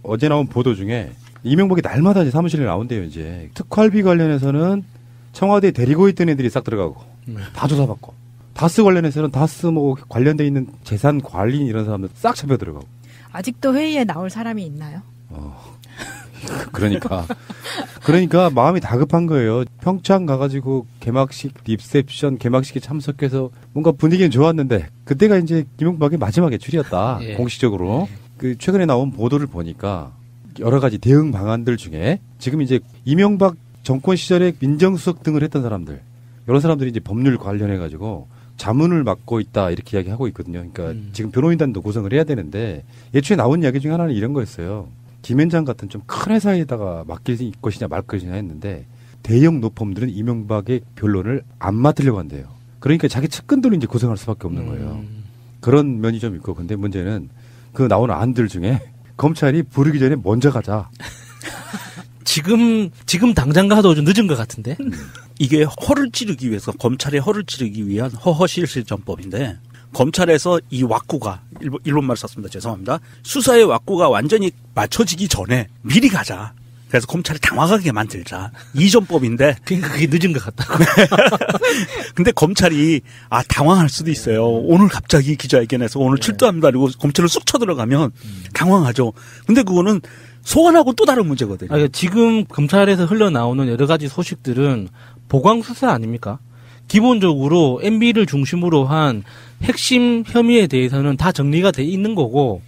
어제 나온 보도 중에 이명박이 날마다 이제 사무실에 나온대요. 이제 특활비 관련해서는 청와대에 데리고 있던 애들이 싹 들어가고 다 조사받고 다스 관련해서는 다스 뭐 관련돼 있는 재산 관리인 이런 사람들 싹 잡혀 들어가고. 아직도 회의에 나올 사람이 있나요? 그러니까 마음이 다급한 거예요. 평창 가가지고 개막식 리셉션 개막식에 참석해서 뭔가 분위기는 좋았는데 그때가 이제 이명박의 마지막 외출이었다. 예. 공식적으로. 그 최근에 나온 보도를 보니까 여러 가지 대응 방안들 중에 지금 이제 이명박 정권 시절에 민정수석 등을 했던 사람들 이런 사람들이 이제 법률 관련해 가지고 자문을 맡고 있다 이렇게 이야기하고 있거든요. 그러니까 지금 변호인단도 구성을 해야 되는데 예초에 나온 이야기 중에 하나는 이런 거였어요. 김현장 같은 좀 큰 회사에다가 맡길 것이냐 말 것이냐 했는데 대형 노펌들은 이명박의 변론을 안 맡으려고 한대요. 그러니까 자기 측근들을 이제 구성할 수밖에 없는 거예요. 그런 면이 좀 있고 근데 문제는 그 나오는 안들 중에 검찰이 부르기 전에 먼저 가자. 지금 당장 가도 좀 늦은 것 같은데. 이게 허를 찌르기 위해서 검찰의 허를 찌르기 위한 허허실실전법인데 검찰에서 이 왁구가 일본말 썼습니다. 죄송합니다. 수사의 왁구가 완전히 맞춰지기 전에 미리 가자. 그래서 검찰이 당황하게 만들자. 이 전법인데. 그러니까 그게 늦은 것 같다고. 근데 검찰이 당황할 수도 있어요. 오늘 갑자기 기자회견에서 오늘 출두합니다. 그리고 검찰을 쑥 쳐들어가면 당황하죠. 근데 그거는 소환하고 또 다른 문제거든요. 그러니까 지금 검찰에서 흘러나오는 여러 가지 소식들은 보강 수사 아닙니까? 기본적으로 MB를 중심으로 한 핵심 혐의에 대해서는 다 정리가 돼 있는 거고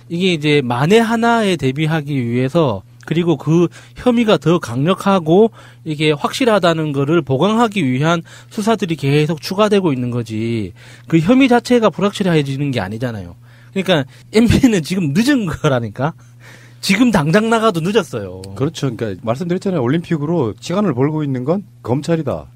이게 이제 만에 하나에 대비하기 위해서 그리고 그 혐의가 더 강력하고 이게 확실하다는 거를 보강하기 위한 수사들이 계속 추가되고 있는 거지 그 혐의 자체가 불확실해지는 게 아니잖아요. 그러니까 MB는 지금 늦은 거라니까. 지금 당장 나가도 늦었어요. 그렇죠. 그러니까 말씀드렸잖아요. 올림픽으로 시간을 벌고 있는 건 검찰이다.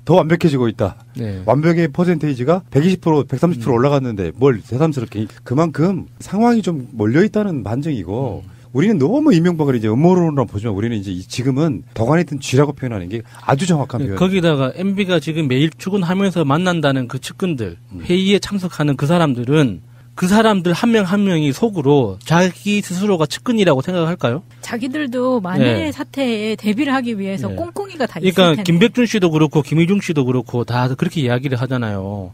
더 완벽해지고 있다. 네. 완벽의 퍼센테이지가 120%, 130% 올라갔는데 뭘 새삼스럽게 그만큼 상황이 좀 몰려 있다는 반증이고 우리는 너무 이명박을 이제 음모론으로 보지만 우리는 이제 지금은 덕안에 든 쥐라고 표현하는 게 아주 정확한 표현. 거기다가 MB가 지금 매일 출근하면서 만난다는 그 측근들 회의에 참석하는 그 사람들은 그 사람들 한 명 한 명이 속으로 자기 스스로가 측근이라고 생각할까요? 자기들도 만일의 네. 사태에 대비를 하기 위해서 네. 꼼꼼히가 다 있을 그러니까 텐데. 김백준 씨도 그렇고 김의중 씨도 그렇고 다 그렇게 이야기를 하잖아요.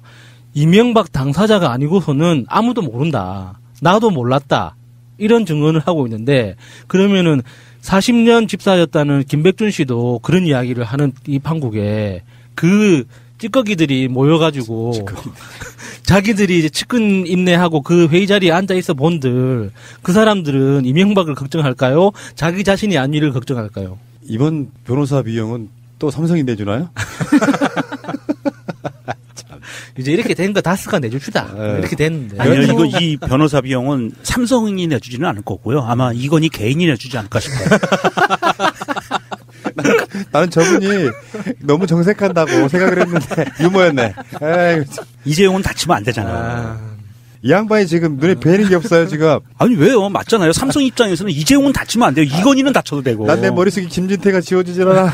이명박 당사자가 아니고서는 아무도 모른다. 나도 몰랐다. 이런 증언을 하고 있는데 그러면은 40년 집사였다는 김백준 씨도 그런 이야기를 하는 이 판국에 그 찌꺼기들이 모여가지고 자기들이 이제 측근 임내하고 그 회의 자리에 앉아 있어 본들 그 사람들은 이명박을 걱정할까요? 자기 자신이 아니를 걱정할까요? 이번 변호사 비용은 또 삼성이 내주나요? 이제 이렇게 된 거 다스가 내줍시다. 이렇게 됐는데. 아니요, 이 변호사 비용은 삼성이 내주지는 않을 거고요. 아마 이건희 개인이 내주지 않을까 싶어요. 나는 저분이 너무 정색한다고 생각을 했는데 유머였네. 에이. 이재용은 다치면 안 되잖아요. 이 양반이 지금 눈에 뵈는 게 없어요 지금. 아니 왜요? 맞잖아요. 삼성 입장에서는 이재용은 다치면 안 돼요. 이건희는 다쳐도 되고. 난 내 머릿속에 김진태가 지워지질 않아.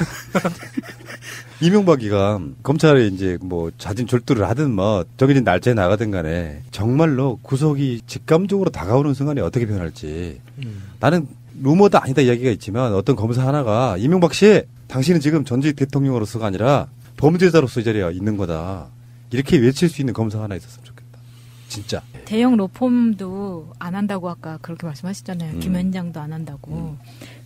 이명박이가 검찰에 이제 뭐 자진 졸두를 하든 뭐 정해진 날짜에 나가든 간에 정말로 구속이 직감적으로 다가오는 순간에 어떻게 변할지 나는 루머다 아니다 이야기가 있지만 어떤 검사 하나가 이명박 씨 당신은 지금 전직 대통령으로서가 아니라 범죄자로서 이 자리에 있는 거다 이렇게 외칠 수 있는 검사 하나 있었으면 좋겠다 진짜. 대형 로펌도 안 한다고 아까 그렇게 말씀하셨잖아요. 김현장도 안 한다고.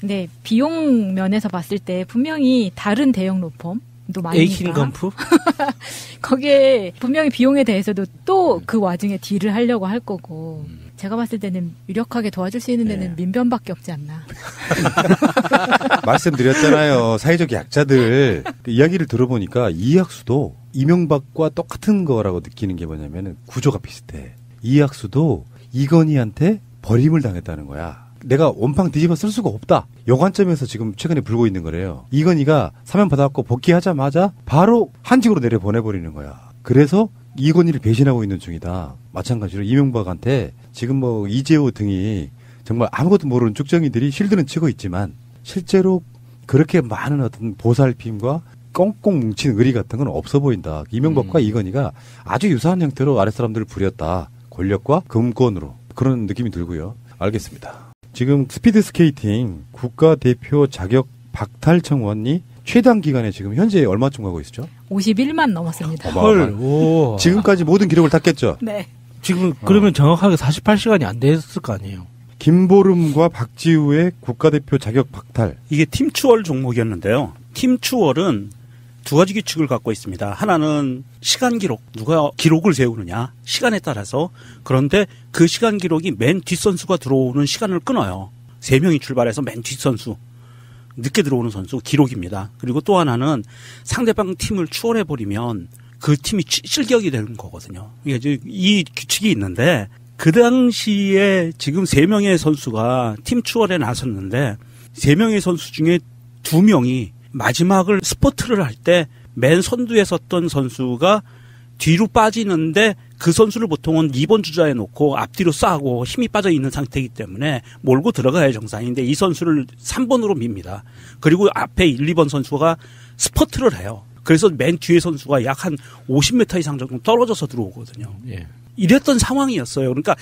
근데 비용 면에서 봤을 때 분명히 다른 대형 로펌도 많으니까. 에이킨 건프? 거기에 분명히 비용에 대해서도 또 그 와중에 딜을 하려고 할 거고. 제가 봤을 때는 유력하게 도와줄 수 있는 데는 민변밖에 없지 않나. 말씀드렸잖아요. 사회적 약자들 그 이야기를 들어보니까 이학수도 이명박과 똑같은 거라고 느끼는 게 뭐냐면 구조가 비슷해. 이학수도 이건희한테 버림을 당했다는 거야. 내가 원팡 뒤집어 쓸 수가 없다. 요 관점에서 지금 최근에 불고 있는 거래요. 이건희가 사면 받아갖고 복귀하자마자 바로 한직으로 내려보내버리는 거야. 그래서 이건희를 배신하고 있는 중이다. 마찬가지로 이명박한테 지금 뭐 이재호 등이 정말 아무것도 모르는 쭉정이들이 실드는 치고 있지만 실제로 그렇게 많은 어떤 보살핌과 꽁꽁 뭉친 의리 같은 건 없어 보인다. 이명박과 이건희가 아주 유사한 형태로 아랫사람들을 부렸다. 권력과 금권으로. 그런 느낌이 들고요. 알겠습니다. 지금 스피드 스케이팅 국가대표 자격 박탈 청원이 최단 기간에 지금 현재 얼마쯤 가고 있죠? 51만 넘었습니다. 헐, 오. 지금까지 모든 기록을 탔겠죠? 네. 지금 그러면 정확하게 48시간이 안 됐을 거 아니에요. 김보름과 박지우의 국가대표 자격 박탈. 이게 팀추월 종목이었는데요. 팀추월은 두 가지 규칙을 갖고 있습니다. 하나는 시간 기록, 누가 기록을 세우느냐, 시간에 따라서. 그런데 그 시간 기록이 맨 뒷선수가 들어오는 시간을 끊어요. 3명이 출발해서 맨 뒷선수, 늦게 들어오는 선수 기록입니다. 그리고 또 하나는 상대방 팀을 추월해버리면 그 팀이 실격이 되는 거거든요. 이게 이 규칙이 있는데 그 당시에 지금 3명의 선수가 팀 추월에 나섰는데 3명의 선수 중에 2명이 마지막을 스퍼트를 할 때 맨 선두에 섰던 선수가 뒤로 빠지는데 그 선수를 보통은 2번 주자에 놓고 앞뒤로 쏴고 힘이 빠져 있는 상태이기 때문에 몰고 들어가야 정상인데 이 선수를 3번으로 밉니다. 그리고 앞에 1, 2번 선수가 스퍼트를 해요. 그래서 맨 뒤에 선수가 약 한 50m 이상 정도 떨어져서 들어오거든요. 예. 이랬던 상황이었어요. 그러니까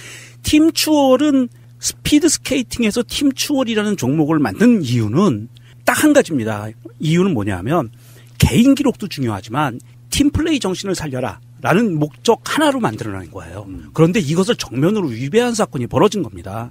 팀 추월은 스피드 스케이팅에서 팀 추월이라는 종목을 만든 이유는 딱 한 가지입니다. 이유는 뭐냐면 개인 기록도 중요하지만 팀 플레이 정신을 살려라 라는 목적 하나로 만들어낸 거예요. 그런데 이것을 정면으로 위배한 사건이 벌어진 겁니다.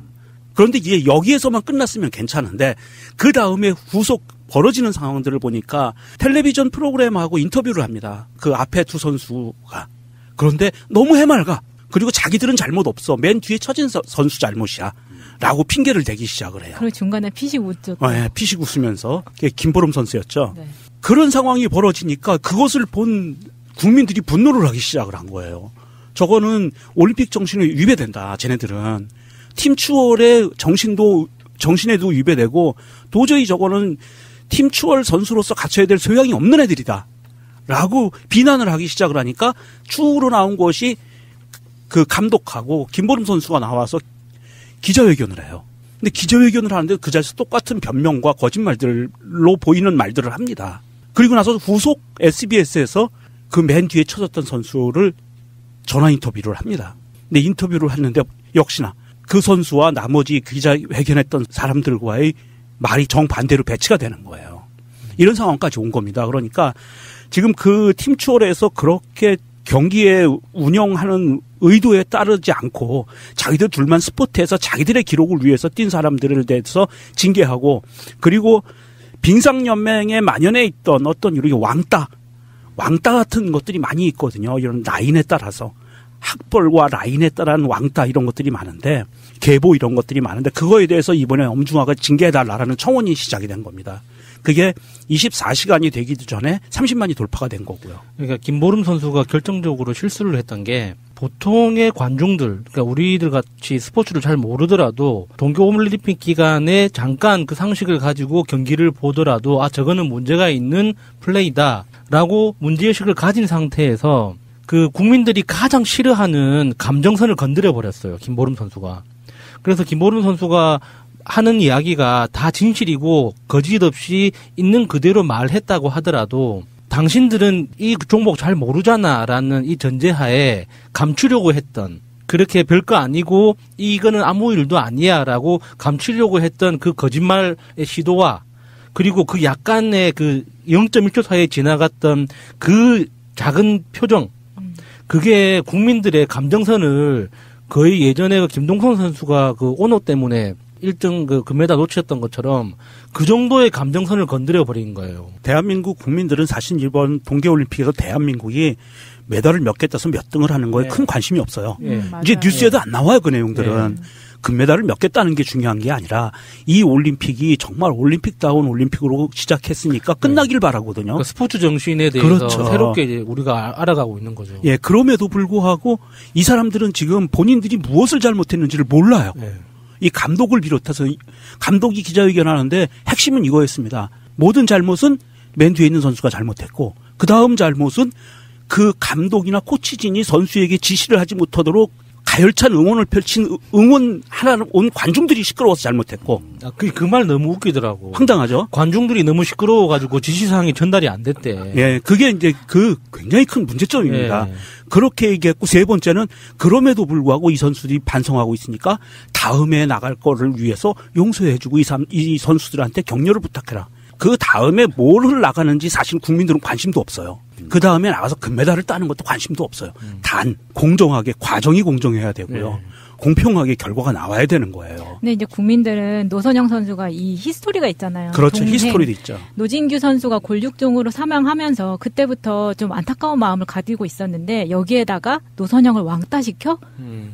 그런데 이게 여기에서만 끝났으면 괜찮은데 그 다음에 후속 벌어지는 상황들을 보니까 텔레비전 프로그램하고 인터뷰를 합니다. 그 앞에 두 선수가. 그런데 너무 해맑아. 그리고 자기들은 잘못 없어. 맨 뒤에 처진 선수 잘못이야. 라고 핑계를 대기 시작을 해요. 그리고 중간에 피식 웃죠. 네, 피식 웃으면서. 그게 김보름 선수였죠. 네. 그런 상황이 벌어지니까 그것을 본 국민들이 분노를 하기 시작을 한 거예요. 저거는 올림픽 정신에 위배된다. 쟤네들은. 팀 추월의 정신에도 위배되고 도저히 저거는 팀 추월 선수로서 갖춰야 될 소양이 없는 애들이다. 라고 비난을 하기 시작을 하니까 추후로 나온 것이 그 감독하고 김보름 선수가 나와서 기자회견을 해요. 근데 기자회견을 하는데 그 자리에서 똑같은 변명과 거짓말들로 보이는 말들을 합니다. 그리고 나서 후속 SBS에서 그 맨 뒤에 쳐졌던 선수를 전화 인터뷰를 합니다. 근데 인터뷰를 했는데 역시나 그 선수와 나머지 기자회견했던 사람들과의 말이 정반대로 배치가 되는 거예요. 이런 상황까지 온 겁니다. 그러니까 지금 그 팀 추월에서 그렇게 경기에 운영하는 의도에 따르지 않고 자기들 둘만 스포트해서 자기들의 기록을 위해서 뛴 사람들을 대해서 징계하고 그리고 빙상연맹에 만연해 있던 어떤 이렇게 왕따 같은 것들이 많이 있거든요. 이런 라인에 따라서. 학벌과 라인에 따른 왕따 이런 것들이 많은데 계보 이런 것들이 많은데 그거에 대해서 이번에 엄중하게 징계해달라는 청원이 시작이 된 겁니다. 그게 24시간이 되기도 전에 30만이 돌파가 된 거고요. 그러니까 김보름 선수가 결정적으로 실수를 했던 게 보통의 관중들, 그러니까 우리들 같이 스포츠를 잘 모르더라도 동계올림픽 기간에 잠깐 그 상식을 가지고 경기를 보더라도 아 저거는 문제가 있는 플레이다라고 문제의식을 가진 상태에서 그 국민들이 가장 싫어하는 감정선을 건드려 버렸어요. 김보름 선수가. 그래서 김보름 선수가 하는 이야기가 다 진실이고 거짓 없이 있는 그대로 말했다고 하더라도 당신들은 이 종목 잘 모르잖아라는 이 전제하에 감추려고 했던 그렇게 별거 아니고 이거는 아무 일도 아니야라고 감추려고 했던 그 거짓말의 시도와 그리고 그 약간의 그 0.1초 사이에 지나갔던 그 작은 표정 그게 국민들의 감정선을 거의 예전에 김동선 선수가 그 오노 때문에 1등 그 금메달 놓쳤던 것처럼 그 정도의 감정선을 건드려 버린 거예요. 대한민국 국민들은 사실 이번 동계올림픽에서 대한민국이 메달을 몇 개 따서 몇 등을 하는 거에 큰 관심이 없어요. 이제 뉴스에도 안 나와요, 그 내용들은. 금메달을 몇 개 따는 게 중요한 게 아니라 이 올림픽이 정말 올림픽다운 올림픽으로 시작했으니까 끝나길 바라거든요. 그러니까 스포츠 정신에 대해서 그렇죠. 새롭게 이제 우리가 알아가고 있는 거죠. 예, 그럼에도 불구하고 이 사람들은 지금 본인들이 무엇을 잘못했는지를 몰라요. 이 감독을 비롯해서 감독이 기자회견하는데 핵심은 이거였습니다. 모든 잘못은 맨 뒤에 있는 선수가 잘못했고 그 다음 잘못은 그 감독이나 코치진이 선수에게 지시를 하지 못하도록 가열찬 응원을 펼친 응원 하나를 온 관중들이 시끄러워서 잘못했고. 그 말 너무 웃기더라고. 황당하죠? 관중들이 너무 시끄러워가지고 지시사항이 전달이 안 됐대. 예, 그게 이제 굉장히 큰 문제점입니다. 예. 그렇게 얘기했고, 세 번째는 그럼에도 불구하고 이 선수들이 반성하고 있으니까 다음에 나갈 거를 위해서 용서해주고 이 선수들한테 격려를 부탁해라. 그 다음에 뭘 나가는지 사실 국민들은 관심도 없어요. 그 다음에 나가서 금메달을 따는 것도 관심도 없어요. 단 공정하게 과정이 공정해야 되고요. 공평하게 결과가 나와야 되는 거예요. 근데 이제 국민들은 노선영 선수가 이 히스토리가 있잖아요. 그렇죠. 동생 히스토리도 있죠. 노진규 선수가 골육종으로 사망하면서 그때부터 좀 안타까운 마음을 가지고 있었는데 여기에다가 노선영을 왕따시켜?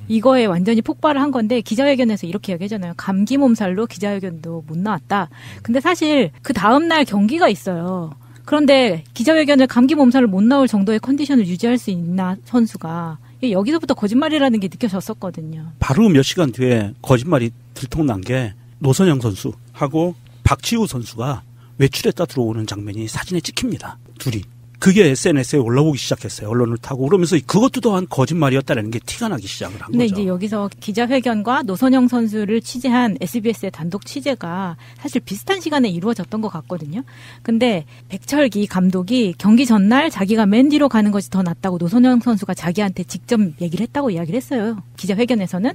이거에 완전히 폭발을 한 건데 기자회견에서 이렇게 얘기하잖아요. 감기 몸살로 기자회견도 못 나왔다. 근데 사실 그 다음날 경기가 있어요. 그런데 기자회견을 감기 몸살로 못 나올 정도의 컨디션을 유지할 수 있나 선수가. 여기서부터 거짓말이라는 게 느껴졌었거든요. 바로 몇 시간 뒤에 거짓말이 들통난 게 노선영 선수하고 박지우 선수가 외출했다 들어오는 장면이 사진에 찍힙니다. 둘이. 그게 SNS에 올라오기 시작했어요. 언론을 타고. 그러면서 그것도 또한 거짓말이었다는 게 티가 나기 시작을 한 근데 거죠. 이제 여기서 기자회견과 노선영 선수를 취재한 SBS의 단독 취재가 사실 비슷한 시간에 이루어졌던 것 같거든요. 근데 백철기 감독이 경기 전날 자기가 맨 뒤로 가는 것이 더 낫다고 노선영 선수가 자기한테 직접 얘기를 했다고 이야기를 했어요. 기자회견에서는.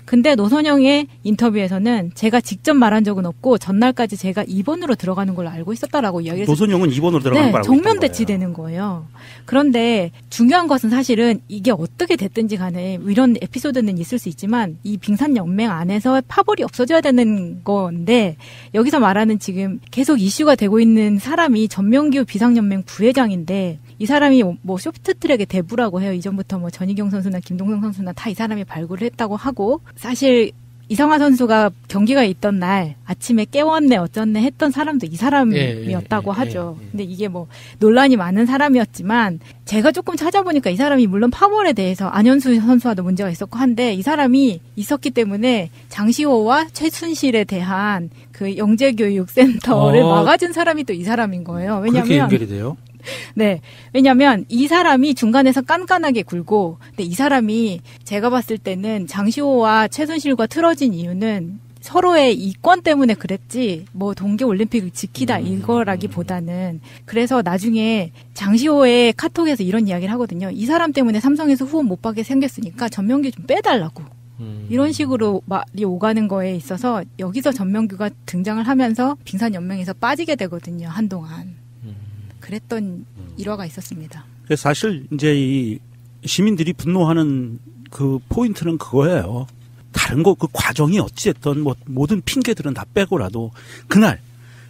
근데 노선영의 인터뷰에서는 제가 직접 말한 적은 없고 전날까지 제가 2번으로 들어가는 걸로 알고 있었다라고 이야기를 했어요. 노선영은 2번으로 들어가는 걸 알고 정면 있던 대치되는 거예요. 그런데 중요한 것은 사실은 이게 어떻게 됐든지 간에 이런 에피소드는 있을 수 있지만 이 빙산연맹 안에서 파벌이 없어져야 되는 건데 여기서 말하는 지금 계속 이슈가 되고 있는 사람이 전명규 비상연맹 부회장인데 이 사람이 뭐 쇼트트랙의 대부라고 해요. 이전부터 뭐 전희경 선수나 김동성 선수나 다 이 사람이 발굴을 했다고 하고 사실 이성화 선수가 경기가 있던 날 아침에 깨웠네 어쩌네 했던 사람도 이 사람이었다고 하죠. 근데 이게 뭐 논란이 많은 사람이었지만 제가 조금 찾아보니까 이 사람이 물론 파벌에 대해서 안현수 선수와도 문제가 있었고 한데 이 사람이 있었기 때문에 장시호와 최순실에 대한 그 영재교육센터를 막아준 사람이 또 이 사람인 거예요. 그렇게 왜냐하면 연결이 돼요? 네. 왜냐면 이 사람이 중간에서 깐깐하게 굴고 근데 이 사람이 제가 봤을 때는 장시호와 최순실과 틀어진 이유는 서로의 이권 때문에 그랬지 뭐 동계올림픽을 지키다 이거라기보다는 그래서 나중에 장시호의 카톡에서 이런 이야기를 하거든요. 이 사람 때문에 삼성에서 후원 못 받게 생겼으니까 전명규 좀 빼달라고. 이런 식으로 말이 오가는 거에 있어서 여기서 전명규가 등장을 하면서 빙산연맹에서 빠지게 되거든요. 한동안. 그랬던 일화가 있었습니다. 사실 이제 이 시민들이 분노하는 그 포인트는 그거예요. 다른 거 그 과정이 어찌됐든 뭐 모든 핑계들은 다 빼고라도 그날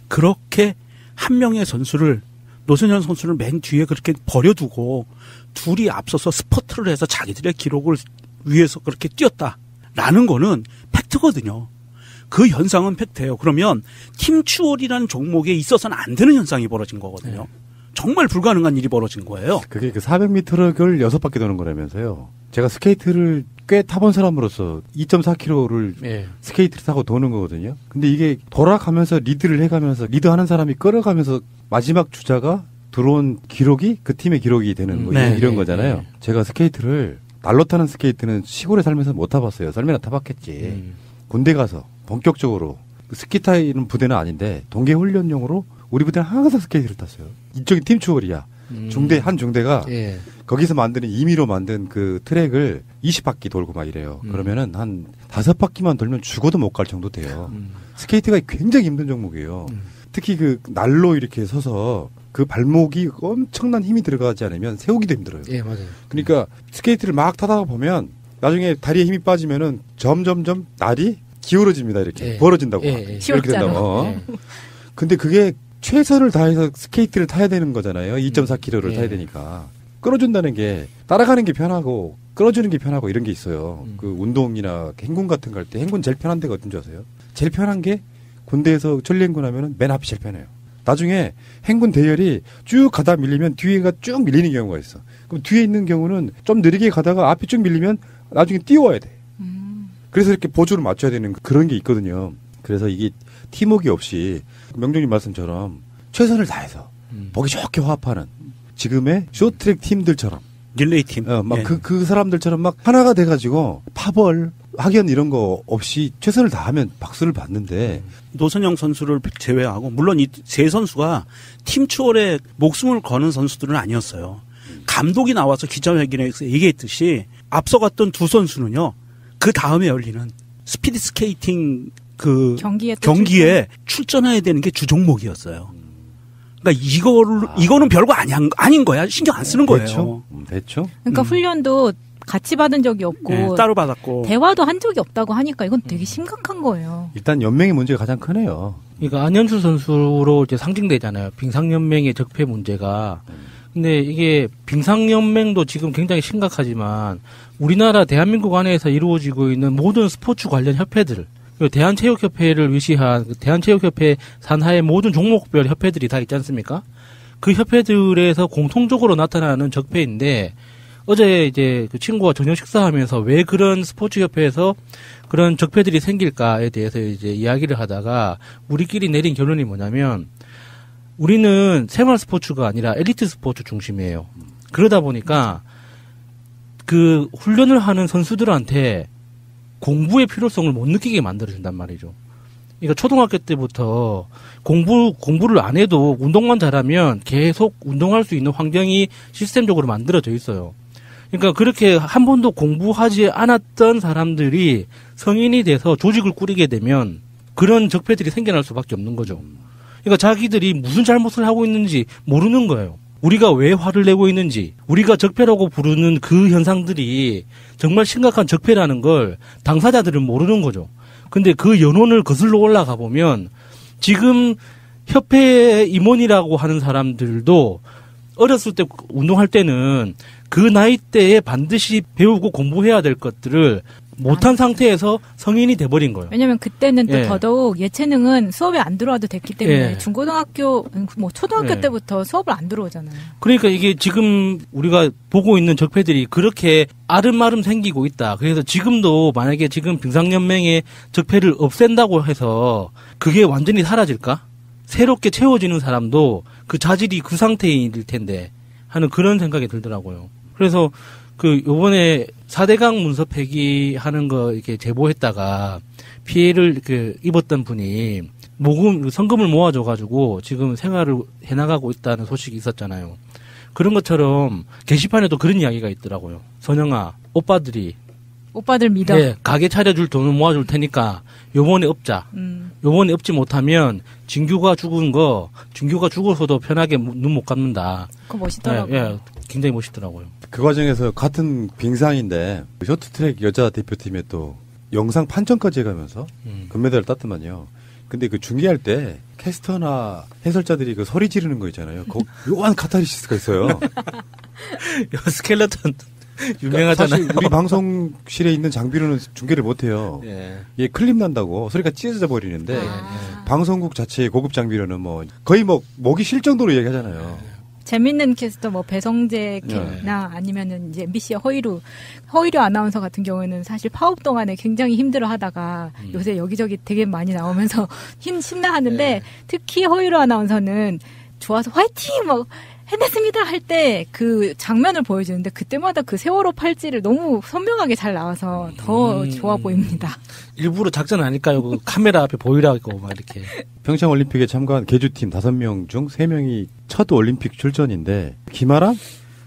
그렇게 한 명의 선수를 노선현 선수를 맨 뒤에 그렇게 버려두고 둘이 앞서서 스퍼트를 해서 자기들의 기록을 위해서 그렇게 뛰었다라는 거는 팩트거든요. 그 현상은 팩트예요. 그러면 팀 추월이라는 종목에 있어서는 안 되는 현상이 벌어진 거거든요. 네. 정말 불가능한 일이 벌어진 거예요. 그게 그 400m를 6바퀴 도는 거라면서요. 제가 스케이트를 꽤 타본 사람으로서 2.4km를 스케이트를 타고 도는 거거든요. 근데 이게 돌아가면서 리드를 해가면서 리드하는 사람이 끌어가면서 마지막 주자가 들어온 기록이 그 팀의 기록이 되는 거 이런 거잖아요. 제가 스케이트를 날로 타는 스케이트는 시골에 살면서 못 타봤어요. 썰매나 타봤겠지. 군대 가서 본격적으로 스키 타는 부대는 아닌데 동계 훈련용으로 우리 부대는 항상 스케이트를 탔어요. 이쪽이 팀 추월이야. 한 중대가 거기서 만드는 임의로 만든 그 트랙을 20바퀴 돌고 막 이래요. 그러면은 한 5바퀴만 돌면 죽어도 못 갈 정도 돼요. 스케이트가 굉장히 힘든 종목이에요. 특히 그 날로 이렇게 서서 그 발목이 엄청난 힘이 들어가지 않으면 세우기도 힘들어요. 예, 맞아요. 그러니까 스케이트를 막 타다가 보면 나중에 다리에 힘이 빠지면은 점점점 날이 기울어집니다. 이렇게 벌어진다고. 이렇게 된다고. 근데 그게 최선을 다해서 스케이트를 타야 되는 거잖아요. 2.4km를 타야 되니까. 끌어준다는 게 따라가는 게 편하고 끌어주는 게 편하고 이런 게 있어요. 그 운동이나 행군 같은 거 할 때 행군 제일 편한 데가 어떤 줄 아세요? 제일 편한 게 군대에서 전리행군 하면은 맨 앞이 제일 편해요. 나중에 행군 대열이 쭉 가다 밀리면 뒤에가 쭉 밀리는 경우가 있어. 그럼 뒤에 있는 경우는 좀 느리게 가다가 앞이 쭉 밀리면 나중에 띄워야 돼. 그래서 이렇게 보조를 맞춰야 되는 그런 게 있거든요. 그래서 이게 팀워크 없이 명종님 말씀처럼 최선을 다해서 보기 좋게 화합하는 지금의 쇼트트랙 팀들처럼 릴레이 팀. 막 예. 그 사람들처럼 막 하나가 돼가지고 파벌, 학연 이런 거 없이 최선을 다하면 박수를 받는데 노선영 선수를 제외하고 물론 이 세 선수가 팀 추월에 목숨을 거는 선수들은 아니었어요. 감독이 나와서 기자회견에서 얘기했듯이 앞서갔던 두 선수는요. 그 다음에 열리는 스피드 스케이팅 그 경기에 출전해야 되는 게 주 종목이었어요. 그러니까 이거는 별거 아닌 거야. 신경 안 쓰는 거예요. 됐죠. 그러니까 훈련도 같이 받은 적이 없고 네, 따로 받았고 대화도 한 적이 없다고 하니까 이건 되게 심각한 거예요. 일단 연맹의 문제가 가장 크네요. 그러니까 안현수 선수로 이제 상징되잖아요. 빙상연맹의 적폐 문제가. 근데 이게 빙상연맹도 지금 굉장히 심각하지만 우리나라 대한민국 안에서 이루어지고 있는 모든 스포츠 관련 협회들, 그리고 대한체육협회를 위시한 대한체육협회 산하의 모든 종목별 협회들이 다 있지 않습니까? 그 협회들에서 공통적으로 나타나는 적폐인데 어제 이제 그 친구와 저녁 식사하면서 왜 그런 스포츠 협회에서 그런 적폐들이 생길까에 대해서 이제 이야기를 하다가 우리끼리 내린 결론이 뭐냐면 우리는 생활 스포츠가 아니라 엘리트 스포츠 중심이에요. 그러다 보니까 그 훈련을 하는 선수들한테 공부의 필요성을 못 느끼게 만들어준단 말이죠. 그러니까 초등학교 때부터 공부를 안 해도 운동만 잘하면 계속 운동할 수 있는 환경이 시스템적으로 만들어져 있어요. 그러니까 그렇게 한 번도 공부하지 않았던 사람들이 성인이 돼서 조직을 꾸리게 되면 그런 적폐들이 생겨날 수밖에 없는 거죠. 그러니까 자기들이 무슨 잘못을 하고 있는지 모르는 거예요. 우리가 왜 화를 내고 있는지, 우리가 적폐라고 부르는 그 현상들이 정말 심각한 적폐라는 걸 당사자들은 모르는 거죠. 근데 그 연원을 거슬러 올라가 보면 지금 협회의 임원이라고 하는 사람들도 어렸을 때 운동할 때는 그 나이 때에 반드시 배우고 공부해야 될 것들을 못한 상태에서 성인이 돼버린 거예요. 왜냐면 그때는 또 예. 더더욱 예체능은 수업에 안 들어와도 됐기 때문에 예. 중고등학교, 뭐 초등학교 예. 때부터 수업을 안 들어오잖아요. 그러니까 이게 지금 우리가 보고 있는 적폐들이 그렇게 아름아름 생기고 있다. 그래서 지금도 만약에 지금 빙상연맹의 적폐를 없앤다고 해서 그게 완전히 사라질까? 새롭게 채워지는 사람도 그 자질이 그 상태일 텐데 하는 그런 생각이 들더라고요. 그래서 그 요번에 4대강 문서 폐기하는 거 이렇게 제보했다가 피해를 입었던 분이 성금을 모아줘가지고 지금 생활을 해나가고 있다는 소식이 있었잖아요. 그런 것처럼 게시판에도 그런 이야기가 있더라고요. 선영아, 오빠들 믿어. 예, 가게 차려줄 돈을 모아줄 테니까 요번에 업자. 요번에 업지 못하면 진규가 죽어서도 편하게 눈 못 감는다. 그거 멋있더라고요. 예, 굉장히 멋있더라고요. 그 과정에서 같은 빙상인데 쇼트트랙 여자 대표팀에 또 영상 판정까지 해가면서 금메달을 땄더만요. 근데 그 중계할 때 캐스터나 해설자들이 그 소리 지르는 거 있잖아요. 묘한 카타르시스가 있어요. 스켈레톤 유명하잖아요. 사실 우리 방송실에 있는 장비로는 중계를 못해요. 예. 이게 클립 난다고 소리가 찢어져 버리는데 방송국 자체의 고급 장비로는 뭐 거의 뭐 목이 쉴 정도로 얘기하잖아요. 재밌는 캐스터 뭐 배성재나 아니면은 이제 MBC의 허이루 아나운서 같은 경우에는 사실 파업 동안에 굉장히 힘들어하다가 요새 여기저기 되게 많이 나오면서 신나하는데 특히 허이루 아나운서는 좋아서 화이팅 막 해냈습니다 할 때 그 장면을 보여주는데 그때마다 그 세월호 팔찌를 너무 선명하게 잘 나와서 더 좋아 보입니다. 일부러 작전 아닐까요? 그 카메라 앞에 보이라고 막 이렇게. 평창 올림픽에 참가한 개주팀 5명 중 3명이 첫 올림픽 출전인데 김아랑,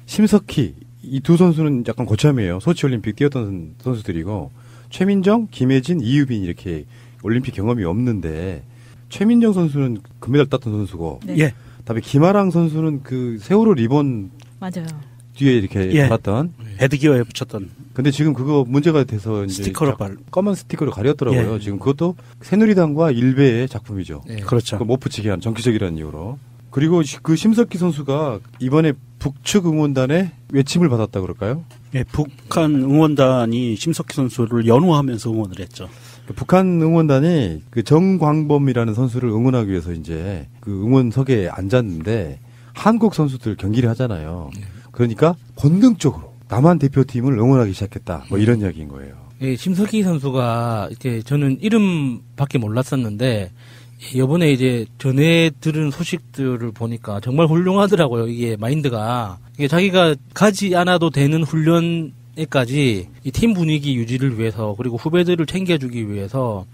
심석희 이 두 선수는 약간 고참이에요. 소치 올림픽 뛰었던 선수들이고 최민정, 김혜진, 이유빈 이렇게 올림픽 경험이 없는데 최민정 선수는 금메달 땄던 선수고 네. 예. 다음에 김아랑 선수는 그 세월호 리본 맞아요. 뒤에 이렇게 달았던 헤드기어에 붙였던. 근데 지금 그거 문제가 돼서 이제 스티커로 검은 스티커로 가렸더라고요. 예. 지금 그것도 새누리당과 일베의 작품이죠. 예. 그렇죠. 그거 못 붙이게 한 정치적이라는 이유로. 그리고 그 심석희 선수가 이번에 북측 응원단에 외침을 받았다 그럴까요? 예, 북한 응원단이 심석희 선수를 연호하면서 응원을 했죠. 북한 응원단이 그 정광범이라는 선수를 응원하기 위해서 이제 그 응원석에 앉았는데 한국 선수들 경기를 하잖아요. 그러니까 본능적으로 남한 대표팀을 응원하기 시작했다. 뭐 이런 이야기인 거예요. 예, 심석희 선수가 이렇게 저는 이름밖에 몰랐었는데 이번에 이제 전에 들은 소식들을 보니까 정말 훌륭하더라고요. 이게 마인드가. 이게 자기가 가지 않아도 되는 훈련에까지 이 팀 분위기 유지를 위해서 그리고 후배들을 챙겨주기 위해서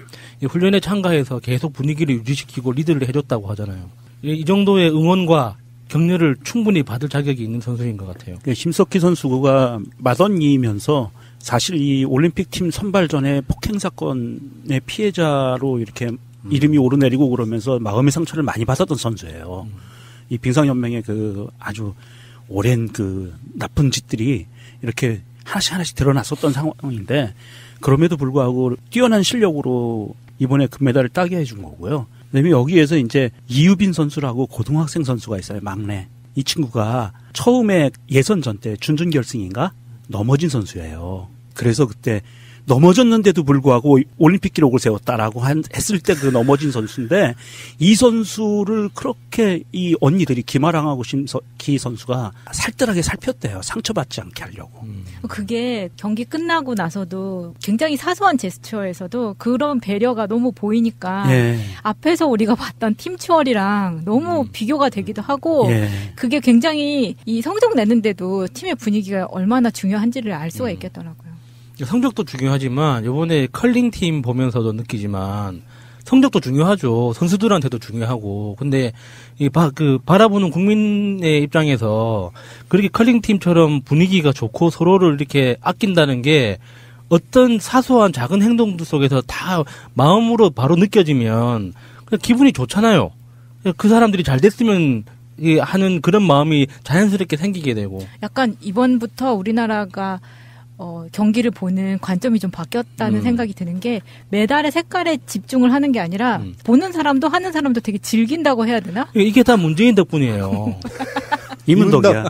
이 훈련에 참가해서 계속 분위기를 유지시키고 리드를 해줬다고 하잖아요. 이 정도의 응원과 격려를 충분히 받을 자격이 있는 선수인 것 같아요. 심석희 선수가 마더니면서 사실 이 올림픽 팀 선발전에 폭행 사건의 피해자로 이렇게 이름이 오르내리고 그러면서 마음의 상처를 많이 받았던 선수예요. 이 빙상연맹의 그 아주 오랜 그 나쁜 짓들이 이렇게 하나씩 드러났었던 상황인데 그럼에도 불구하고 뛰어난 실력으로 이번에 금메달을 따게 해준 거고요. 그다음에 여기에서 이제 이유빈 선수라고 고등학생 선수가 있어요. 막내. 이 친구가 처음에 예선전 때 준결승인가 넘어진 선수예요. 그래서 그때 넘어졌는데도 불구하고 올림픽 기록을 세웠다라고 했을 때 그 넘어진 선수인데 이 선수를 그렇게 이 언니들이 김아랑하고 심석희 선수가 살뜰하게 살폈대요. 상처받지 않게 하려고. 그게 경기 끝나고 나서도 굉장히 사소한 제스처에서도 그런 배려가 너무 보이니까 예. 앞에서 우리가 봤던 팀추월이랑 너무 비교가 되기도 하고 예. 그게 굉장히 이 성적 내는데도 팀의 분위기가 얼마나 중요한지를 알 수가 있겠더라고요. 성적도 중요하지만 이번에 컬링팀 보면서도 느끼지만 성적도 중요하죠. 선수들한테도 중요하고. 근데 바라보는 국민의 입장에서 그렇게 컬링팀처럼 분위기가 좋고 서로를 이렇게 아낀다는 게 어떤 사소한 작은 행동들 속에서 다 마음으로 바로 느껴지면 그냥 기분이 좋잖아요. 그 사람들이 잘 됐으면 하는 그런 마음이 자연스럽게 생기게 되고. 약간 이번부터 우리나라가 경기를 보는 관점이 좀 바뀌었다는 생각이 드는 게 메달의 색깔에 집중을 하는 게 아니라 보는 사람도 하는 사람도 되게 즐긴다고 해야 되나? 이게 다 문재인 덕분이에요. 이문덕이야.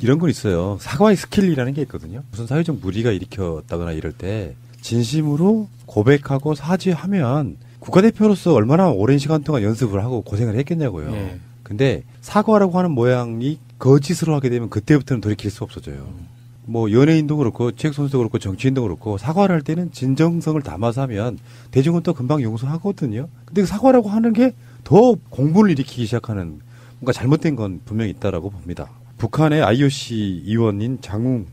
이런 건 있어요. 사과의 스킬이라는 게 있거든요. 무슨 사회적 무리가 일으켰다거나 이럴 때 진심으로 고백하고 사죄하면 국가대표로서 얼마나 오랜 시간 동안 연습을 하고 고생을 했겠냐고요. 네. 근데 사과라고 하는 모양이 거짓으로 하게 되면 그때부터는 돌이킬 수 없어져요. 뭐 연예인도 그렇고 체육 선수도 그렇고 정치인도 그렇고 사과를 할 때는 진정성을 담아서 하면 대중은 또 금방 용서하거든요. 근데 그 사과라고 하는 게 더 공분을 일으키기 시작하는 뭔가 잘못된 건 분명히 있다라고 봅니다. 북한의 IOC 위원인 장웅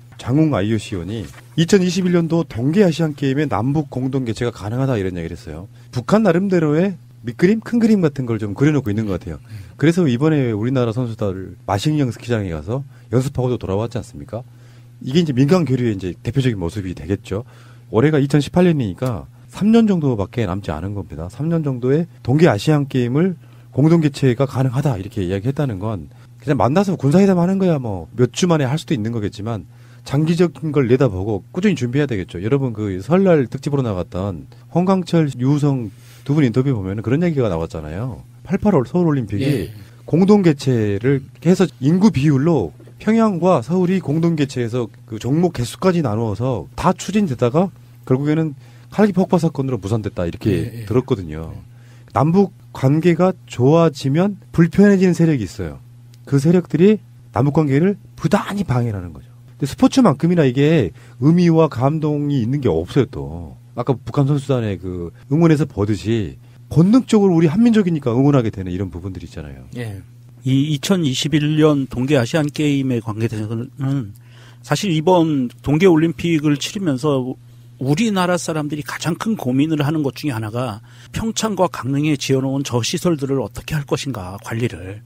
IOC 위원이 2021년도 동계 아시안 게임의 남북 공동 개최가 가능하다 이런 얘기를 했어요. 북한 나름대로의 밑그림, 큰 그림 같은 걸 좀 그려놓고 있는 것 같아요. 그래서 이번에 우리나라 선수들 마식령 스키장에 가서 연습하고도 돌아왔지 않습니까? 이게 이제 민간 교류의 이제 대표적인 모습이 되겠죠. 올해가 2018년이니까 3년 정도밖에 남지 않은 겁니다. 3년 정도의 동계 아시안 게임을 공동 개최가 가능하다 이렇게 이야기했다는 건 그냥 만나서 군사회담 하는 거야 뭐 몇 주 만에 할 수도 있는 거겠지만 장기적인 걸 내다보고 꾸준히 준비해야 되겠죠. 여러분 그 설날 특집으로 나갔던 홍강철, 유우성 두 분 인터뷰 보면 그런 얘기가 나왔잖아요. 88 서울올림픽이 예. 공동 개최를 해서 인구 비율로 평양과 서울이 공동 개최해서 그 종목 개수까지 나누어서 다 추진되다가 결국에는 칼기 폭파 사건으로 무산됐다 이렇게 들었거든요. 남북 관계가 좋아지면 불편해지는 세력이 있어요. 그 세력들이 남북 관계를 부단히 방해하는 거죠. 근데 스포츠만큼이나 이게 의미와 감동이 있는 게 없어요 또. 아까 북한 선수단의 그 응원에서 보듯이 본능적으로 우리 한민족이니까 응원하게 되는 이런 부분들이 있잖아요. 예. 이 2021년 동계 아시안 게임에 관계돼서는 사실 이번 동계 올림픽을 치르면서 우리나라 사람들이 가장 큰 고민을 하는 것 중에 하나가 평창과 강릉에 지어놓은 저 시설들을 어떻게 할 것인가 관리를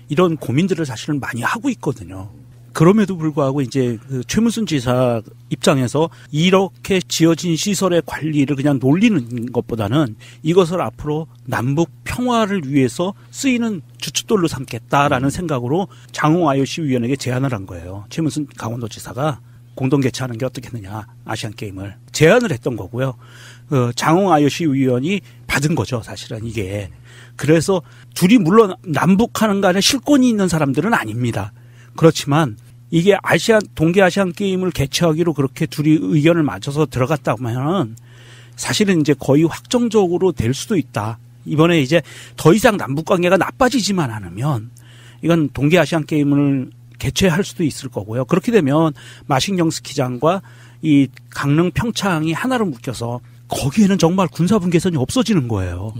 이런 고민들을 사실은 많이 하고 있거든요. 그럼에도 불구하고 이제 그 최문순 지사 입장에서 이렇게 지어진 시설의 관리를 그냥 놀리는 것보다는 이것을 앞으로 남북 평화를 위해서 쓰이는 주춧돌로 삼겠다라는 생각으로 장홍 IOC 위원에게 제안을 한 거예요. 최문순 강원도지사가 공동 개최하는 게 어떻겠느냐 아시안 게임을 제안을 했던 거고요. 장홍 IOC 위원이 받은 거죠 사실은 이게. 그래서 둘이 물론 남북하는 간에 실권이 있는 사람들은 아닙니다. 그렇지만 이게 동계 아시안 게임을 개최하기로 그렇게 둘이 의견을 맞춰서 들어갔다 보면은 사실은 이제 거의 확정적으로 될 수도 있다. 이번에 이제 더 이상 남북 관계가 나빠지지만 않으면 이건 동계 아시안 게임을 개최할 수도 있을 거고요. 그렇게 되면 마식령 스키장과 이 강릉 평창이 하나로 묶여서 거기에는 정말 군사분 계선이 없어지는 거예요.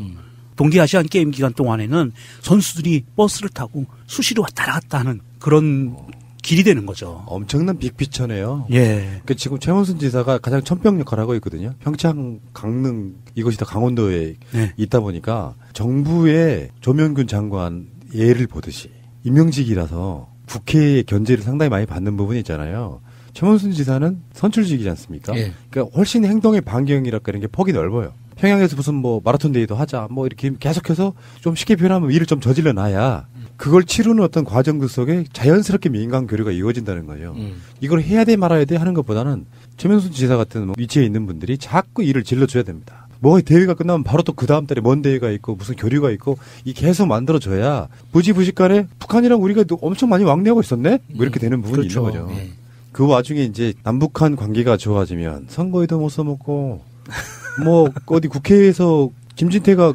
동계아시안 게임 기간 동안에는 선수들이 버스를 타고 수시로 왔다 갔다 하는 그런 길이 되는 거죠. 엄청난 빅피처네요. 예. 그러니까 지금 최원순 지사가 가장 천병 역할을 하고 있거든요. 평창, 강릉 이것이 다 강원도에 네. 있다 보니까 정부의 조명균 장관 예를 보듯이 임명직이라서 국회의 견제를 상당히 많이 받는 부분이 있잖아요. 최원순 지사는 선출직이지 않습니까? 예. 그러니까 훨씬 행동의 반경이랄까 이런 게 폭이 넓어요. 평양에서 무슨 뭐 마라톤 대회도 하자 뭐 이렇게 계속해서 좀 쉽게 표현하면 일을 좀 저질러 놔야 그걸 치르는 어떤 과정들 속에 자연스럽게 민간 교류가 이루어진다는 거죠. 이걸 해야 돼 말아야 돼 하는 것보다는 최명순 지사 같은 위치에 있는 분들이 자꾸 일을 질러줘야 됩니다. 뭐 대회가 끝나면 바로 또 그 다음 달에 먼 대회가 있고 무슨 교류가 있고 이 계속 만들어줘야 부지부식간에 북한이랑 우리가 엄청 많이 왕래하고 있었네? 뭐 이렇게 되는 부분이 그렇죠. 있는 거죠. 예. 그 와중에 이제 남북한 관계가 좋아지면 선거에도 못 써먹고 뭐 어디 국회에서 김진태가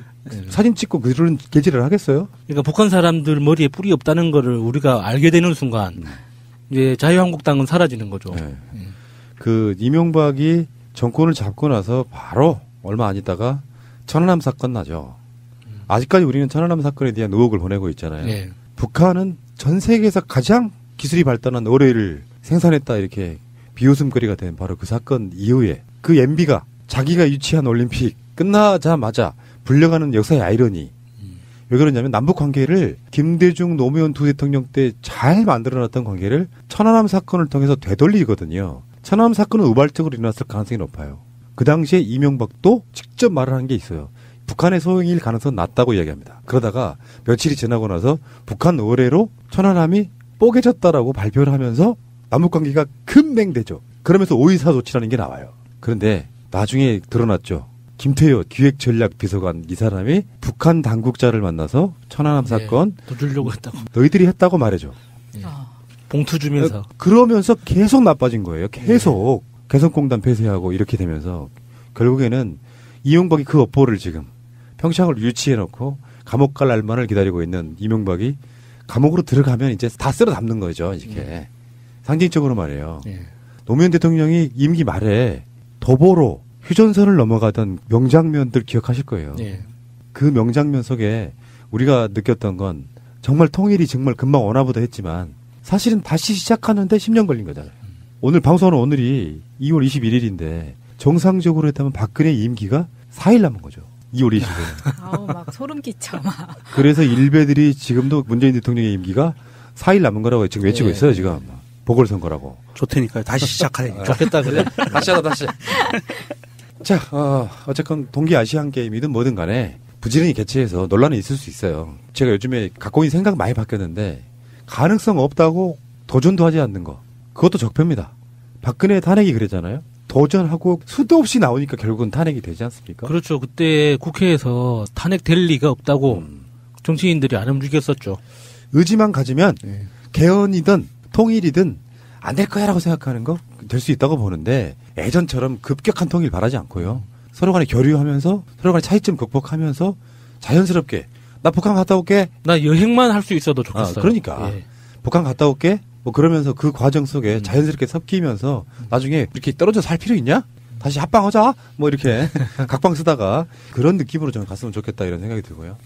사진 찍고 그런 게재를 하겠어요? 그러니까 북한 사람들 머리에 뿔이 없다는 거를 우리가 알게 되는 순간 이제 자유한국당은 사라지는 거죠. 네. 그 이명박이 정권을 잡고 나서 바로 얼마 안 있다가 천안함 사건 나죠. 아직까지 우리는 천안함 사건에 대한 의혹을 보내고 있잖아요. 예. 북한은 전 세계에서 가장 기술이 발달한 어뢰를 생산했다 이렇게 비웃음거리가 된 바로 그 사건 이후에 그 MB가 자기가 유치한 올림픽 끝나자마자 불려가는 역사의 아이러니. 왜 그러냐면 남북 관계를 김대중 노무현 두 대통령 때 잘 만들어놨던 관계를 천안함 사건을 통해서 되돌리거든요. 천안함 사건은 우발적으로 일어났을 가능성이 높아요. 그 당시에 이명박도 직접 말을 한 게 있어요. 북한의 소행일 가능성은 낮다고 이야기합니다. 그러다가 며칠이 지나고 나서 북한 의뢰로 천안함이 뽀개졌다라고 발표를 하면서 남북관계가 급맹되죠. 그러면서 오이사 조치라는 게 나와요. 그런데 나중에 드러났죠. 김태효 기획전략비서관 이 사람이 북한 당국자를 만나서 천안함 사건 도주려고 했다고. 너희들이 했다고 말해줘. 봉투 주면서. 그러면서 계속 나빠진 거예요. 계속 개성공단 폐쇄하고 이렇게 되면서 결국에는 이명박이 그 업보를 지금 평창을 유치해놓고 감옥 갈 날만을 기다리고 있는 이명박이 감옥으로 들어가면 이제 다 쓸어 담는 거죠. 이렇게 상징적으로 말해요. 예. 노무현 대통령이 임기 말에 도보로 휴전선을 넘어가던 명장면들 기억하실 거예요. 예. 그 명장면 속에 우리가 느꼈던 건 정말 통일이 정말 금방 오나보다 했지만 사실은 다시 시작하는데 10년 걸린 거잖아요. 오늘 방송하는 오늘이 2월 21일인데 정상적으로 했다면 박근혜 임기가 4일 남은 거죠. 2월 20일. 아우 막 소름 끼쳐 막. 그래서 일베들이 지금도 문재인 대통령의 임기가 4일 남은 거라고 지금 외치고 있어요. 지금 보궐선거라고. 좋다니까요. 다시 시작하니까. 좋겠다 그래. 다시 하다 다시. 자, 어쨌건 동계아시안 게임이든 뭐든 간에 부지런히 개최해서 논란이 있을 수 있어요. 제가 요즘에 갖고 있는 생각 많이 바뀌었는데 가능성 없다고 도전도 하지 않는 거. 그것도 적폐입니다. 박근혜 탄핵이 그랬잖아요. 도전하고 수도 없이 나오니까 결국은 탄핵이 되지 않습니까? 그렇죠. 그때 국회에서 탄핵될 리가 없다고 정치인들이 안 움직였었죠. 의지만 가지면 네. 개헌이든 통일이든 안 될 거야라고 생각하는 거 될 수 있다고 보는데 예전처럼 급격한 통일 바라지 않고요. 서로 간에 교류하면서 서로 간에 차이점 극복하면서 자연스럽게 나 북한 갔다 올게. 나 여행만 할 수 있어도 좋겠어요. 그러니까 예. 북한 갔다 올게. 뭐 그러면서 그 과정 속에 자연스럽게 섞이면서 나중에 이렇게 떨어져 살 필요 있냐? 다시 합방하자. 뭐 이렇게 각방 쓰다가 그런 느낌으로 좀 갔으면 좋겠다 이런 생각이 들고요.